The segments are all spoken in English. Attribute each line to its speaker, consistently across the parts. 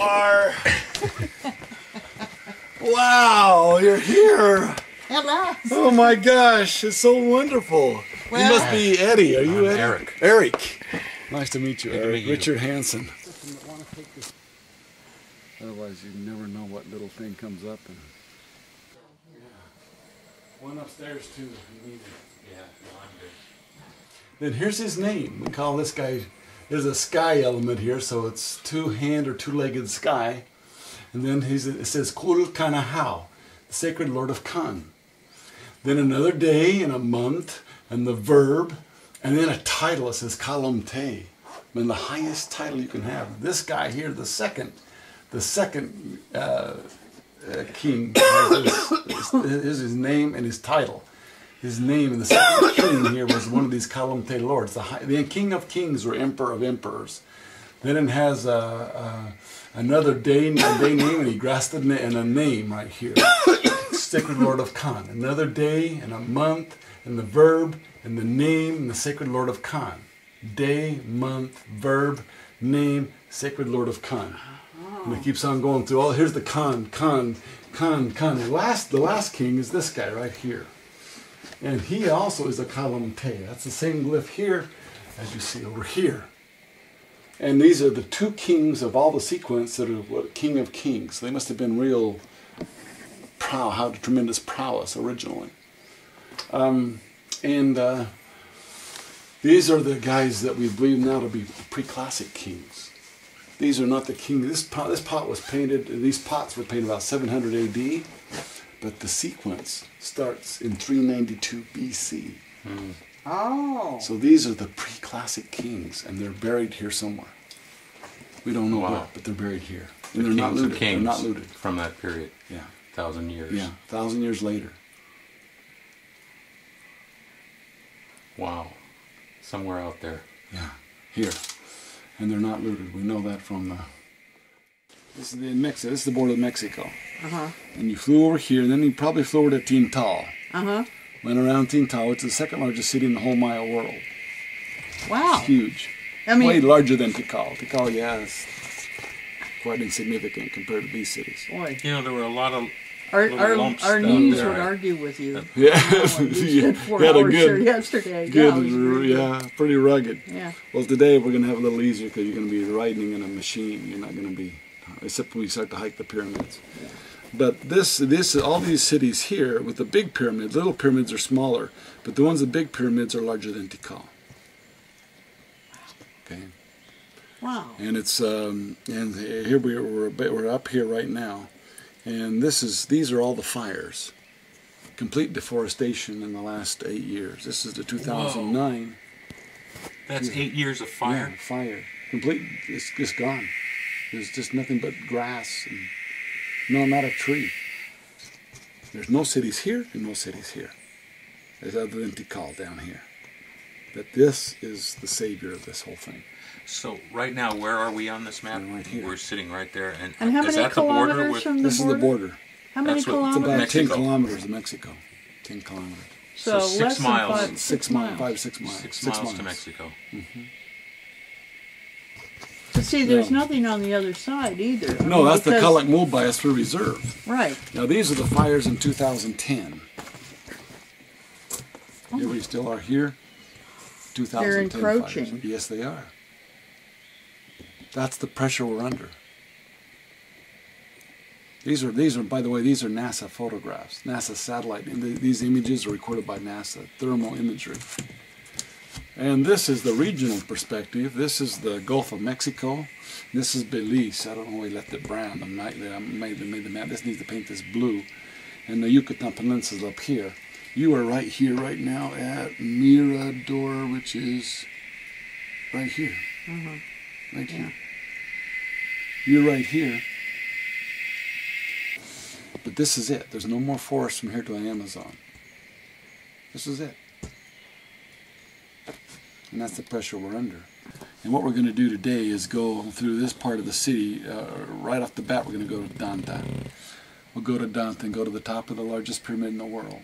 Speaker 1: are. Wow, you're here.
Speaker 2: Hello.
Speaker 1: Oh my gosh, it's so wonderful.
Speaker 2: Well,
Speaker 1: you must be Eddie. Are you Eddie?
Speaker 3: Eric.
Speaker 1: Eric. Nice to meet you,
Speaker 3: Good to
Speaker 1: Eric.
Speaker 3: meet you.
Speaker 1: Richard Hansen. Otherwise, you never know what little thing comes up. And... Yeah. One upstairs too. You need it.
Speaker 3: Yeah, no, I'm good.
Speaker 1: Then here's his name. We call this guy. There's a sky element here, so it's two-hand or two-legged sky. And then it says Kul Kana Hao, the sacred Lord of Kan. Then another day and a month, and the verb, and then a title. It says Kalam Te, and the highest title you can have. This guy here, the second king, is his name and his title. His name and the second king here was one of these Kalam Te lords. The king of kings or emperor of emperors. Then it has another day name, and he grasped it and a name right here. Sacred Lord of Kan. Another day and a month, and the verb, and the name, and the Sacred Lord of Kan. Day, month, verb, name, Sacred Lord of Kan. And it keeps on going through all. Here's the Kan. The last king is this guy right here. And he also is a Kalam Te. That's the same glyph here as you see over here. And these are the two kings of all the sequence that are what king of kings. They must have been real had tremendous prowess originally. These are the guys that we believe now to be pre-classic kings. These are not the king. This pot was painted. These pots were painted about 700 A.D. But the sequence starts in 392 B.C.
Speaker 2: Oh.
Speaker 1: So these are the pre-classic kings, and they're buried here somewhere. We don't know where, but they're buried here. And they're not looted. They're not looted.
Speaker 3: From that period.
Speaker 1: Yeah.
Speaker 3: 1,000 years.
Speaker 1: Yeah, 1,000 years later.
Speaker 3: Wow. Somewhere out there.
Speaker 1: Yeah, here. And they're not looted. We know that from the... This is in Mexico. This is the border of Mexico.
Speaker 2: Uh-huh.
Speaker 1: And you flew over here, and then you probably flew over to Tintal.
Speaker 2: Uh-huh.
Speaker 1: Went around Tintal, which is the second largest city in the whole Maya world.
Speaker 2: Wow.
Speaker 1: It's huge.
Speaker 2: I mean,
Speaker 1: way larger than Tikal. Tikal, yeah, is quite insignificant compared to these cities.
Speaker 2: Boy.
Speaker 3: You know, there were a lot of
Speaker 2: Our knees
Speaker 3: there.
Speaker 2: would argue with you.
Speaker 1: Yeah.
Speaker 2: You spent 4
Speaker 1: had a
Speaker 2: hours
Speaker 1: good-
Speaker 2: here yesterday.
Speaker 1: Good,
Speaker 2: Yeah,
Speaker 1: pretty rugged.
Speaker 2: yeah.
Speaker 1: Well, today we're going to have a little easier because you're going to be riding in a machine. You're not going to be, except when we start to hike the pyramids.
Speaker 2: Yeah.
Speaker 1: But all these cities here with the big pyramids, little pyramids are smaller, but the ones with big pyramids are larger than Tikal. Okay.
Speaker 2: Wow.
Speaker 1: And it's and here we're up here right now, and these are all the fires, complete deforestation in the last 8 years. This is the 2009.
Speaker 3: Whoa. That's 8 years of fire?
Speaker 1: Yeah, fire. Complete, it's just gone. There's just nothing but grass and not a tree. There's no cities here and no cities here. There's other than Tikal down here. But this is the savior of this whole thing.
Speaker 3: So right now, where are we on this map?
Speaker 1: Right here.
Speaker 3: We're sitting right there.
Speaker 2: And how
Speaker 3: is
Speaker 2: many
Speaker 3: that the border
Speaker 2: kilometers
Speaker 3: with,
Speaker 2: from the
Speaker 1: This is
Speaker 2: border?
Speaker 1: the border.
Speaker 2: How many
Speaker 3: That's what-
Speaker 1: It's
Speaker 2: kilometers?
Speaker 1: about
Speaker 3: Mexico.
Speaker 1: 10 kilometers of Mexico. 10 kilometers.
Speaker 2: So
Speaker 3: so 6
Speaker 2: less than
Speaker 3: miles.
Speaker 1: 6 miles. 5 or 6 miles.
Speaker 3: 6 miles to Mexico.
Speaker 2: But see, there's
Speaker 1: No.
Speaker 2: nothing on the other side either.
Speaker 1: No, that's the
Speaker 2: because-
Speaker 1: Kalak Mobias for reserve.
Speaker 2: Right.
Speaker 1: Now these are the fires in 2010.
Speaker 2: Oh.
Speaker 1: Here we still are here. 2010
Speaker 2: encroaching.
Speaker 1: Fires. Yes, they are. That's the pressure we're under. These are, by the way, these are NASA photographs, NASA satellite. And these images are recorded by NASA, thermal imagery. And this is the regional perspective. This is the Gulf of Mexico. This is Belize. I don't know why we left it brown. I made the map. This needs to paint this blue. And the Yucatan Peninsula up here. You are right here, right now at Mirador, which is right here. Right here. You're right here. But this is it. There's no more forest from here to the Amazon. This is it. And that's the pressure we're under. And what we're going to do today is go through this part of the city. Right off the bat, we're going to go to Danta. We'll go to Danta and go to the top of the largest pyramid in the world.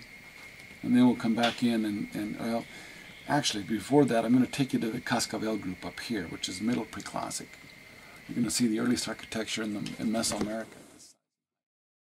Speaker 1: And then we'll come back in and well, actually, before that, I'm going to take you to the Cascabel group up here, which is Middle Preclassic. You're going to see the earliest architecture in Mesoamerica.